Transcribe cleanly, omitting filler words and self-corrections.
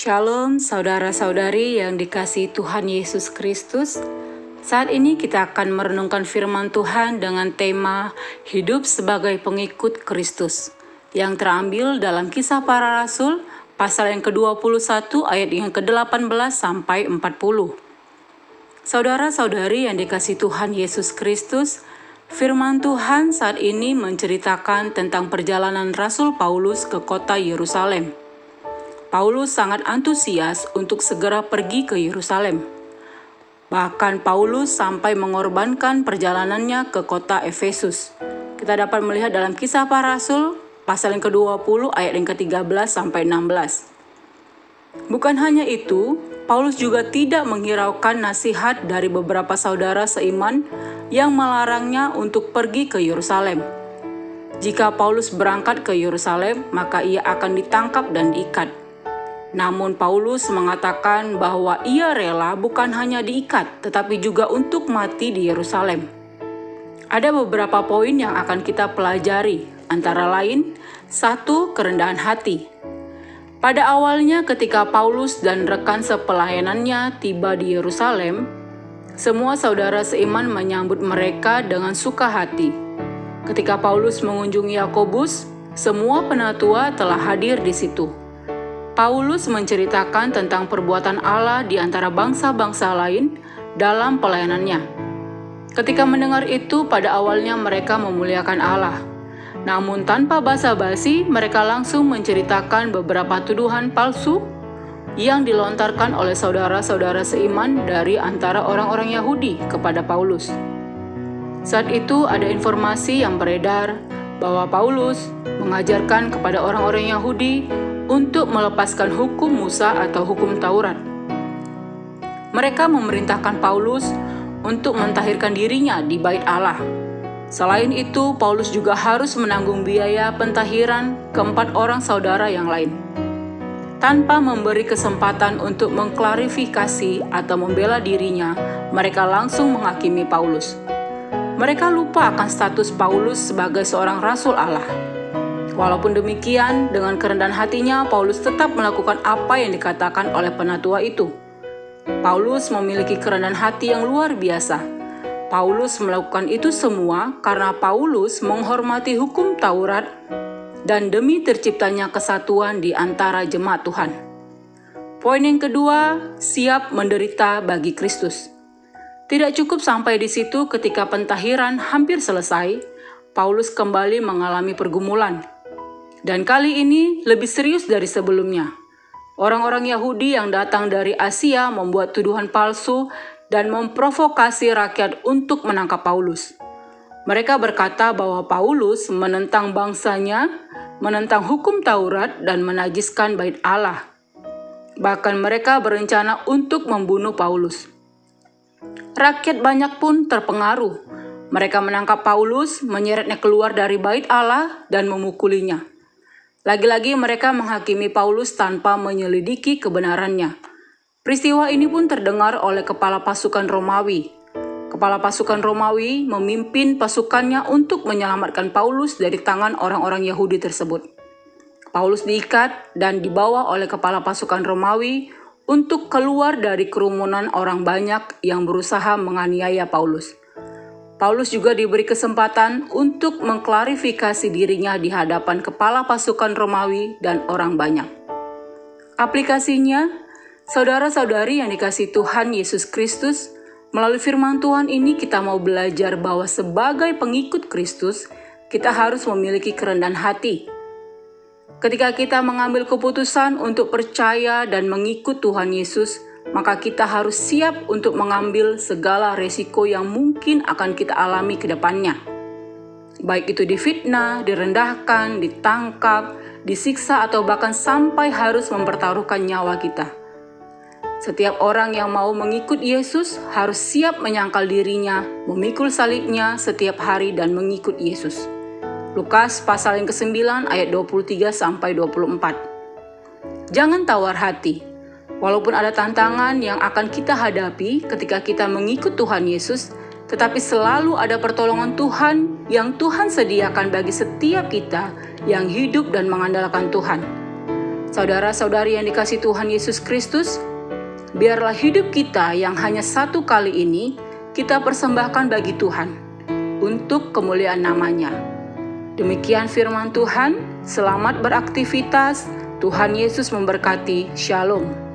Shalom saudara-saudari yang dikasihi Tuhan Yesus Kristus. Saat ini kita akan merenungkan firman Tuhan dengan tema Hidup sebagai pengikut Kristus yang terambil dalam Kisah Para Rasul pasal yang ke-21 ayat yang ke-18 sampai 40. Saudara-saudari yang dikasihi Tuhan Yesus Kristus, firman Tuhan saat ini menceritakan tentang perjalanan Rasul Paulus ke kota Yerusalem. Paulus sangat antusias untuk segera pergi ke Yerusalem. Bahkan Paulus sampai mengorbankan perjalanannya ke kota Efesus. Kita dapat melihat dalam Kisah Para Rasul pasal yang ke-20 ayat yang ke-13 sampai 16. Bukan hanya itu, Paulus juga tidak menghiraukan nasihat dari beberapa saudara seiman yang melarangnya untuk pergi ke Yerusalem. Jika Paulus berangkat ke Yerusalem, maka ia akan ditangkap dan diikat. Namun Paulus mengatakan bahwa ia rela bukan hanya diikat, tetapi juga untuk mati di Yerusalem. Ada beberapa poin yang akan kita pelajari, antara lain, 1. Kerendahan hati. Pada awalnya ketika Paulus dan rekan sepelayanannya tiba di Yerusalem, semua saudara seiman menyambut mereka dengan suka hati. Ketika Paulus mengunjungi Yakobus, semua penatua telah hadir di situ. Paulus menceritakan tentang perbuatan Allah di antara bangsa-bangsa lain dalam pelayanannya. Ketika mendengar itu, pada awalnya mereka memuliakan Allah. Namun tanpa basa-basi, mereka langsung menceritakan beberapa tuduhan palsu yang dilontarkan oleh saudara-saudara seiman dari antara orang-orang Yahudi kepada Paulus. Saat itu ada informasi yang beredar bahwa Paulus mengajarkan kepada orang-orang Yahudi untuk melepaskan hukum Musa atau hukum Taurat. Mereka memerintahkan Paulus untuk mentahirkan dirinya di bait Allah. Selain itu, Paulus juga harus menanggung biaya pentahiran keempat orang saudara yang lain. Tanpa memberi kesempatan untuk mengklarifikasi atau membela dirinya, mereka langsung menghakimi Paulus. Mereka lupa akan status Paulus sebagai seorang rasul Allah. Walaupun demikian, dengan kerendahan hatinya, Paulus tetap melakukan apa yang dikatakan oleh penatua itu. Paulus memiliki kerendahan hati yang luar biasa. Paulus melakukan itu semua karena Paulus menghormati hukum Taurat dan demi terciptanya kesatuan di antara jemaat Tuhan. Poin yang kedua, siap menderita bagi Kristus. Tidak cukup sampai di situ. Ketika pentahiran hampir selesai, Paulus kembali mengalami pergumulan. Dan kali ini lebih serius dari sebelumnya. Orang-orang Yahudi yang datang dari Asia membuat tuduhan palsu dan memprovokasi rakyat untuk menangkap Paulus. Mereka berkata bahwa Paulus menentang bangsanya, menentang hukum Taurat, dan menajiskan bait Allah. Bahkan mereka berencana untuk membunuh Paulus. Rakyat banyak pun terpengaruh. Mereka menangkap Paulus, menyeretnya keluar dari bait Allah, dan memukulinya. Lagi-lagi mereka menghakimi Paulus tanpa menyelidiki kebenarannya. Peristiwa ini pun terdengar oleh kepala pasukan Romawi. Kepala pasukan Romawi memimpin pasukannya untuk menyelamatkan Paulus dari tangan orang-orang Yahudi tersebut. Paulus diikat dan dibawa oleh kepala pasukan Romawi untuk keluar dari kerumunan orang banyak yang berusaha menganiaya Paulus. Paulus juga diberi kesempatan untuk mengklarifikasi dirinya di hadapan kepala pasukan Romawi dan orang banyak. Aplikasinya, saudara-saudari yang dikasihi Tuhan Yesus Kristus, melalui firman Tuhan ini kita mau belajar bahwa sebagai pengikut Kristus, kita harus memiliki kerendahan hati. Ketika kita mengambil keputusan untuk percaya dan mengikut Tuhan Yesus, maka kita harus siap untuk mengambil segala resiko yang mungkin akan kita alami ke depannya. Baik itu difitnah, direndahkan, ditangkap, disiksa, atau bahkan sampai harus mempertaruhkan nyawa kita. Setiap orang yang mau mengikut Yesus harus siap menyangkal dirinya, memikul salibnya setiap hari dan mengikut Yesus. Lukas pasal yang ke-9 ayat 23-24. Jangan tawar hati. Walaupun ada tantangan yang akan kita hadapi ketika kita mengikut Tuhan Yesus, tetapi selalu ada pertolongan Tuhan yang Tuhan sediakan bagi setiap kita yang hidup dan mengandalkan Tuhan. Saudara-saudari yang dikasihi Tuhan Yesus Kristus, biarlah hidup kita yang hanya satu kali ini kita persembahkan bagi Tuhan untuk kemuliaan nama-Nya. Demikian firman Tuhan, selamat beraktivitas, Tuhan Yesus memberkati, Shalom.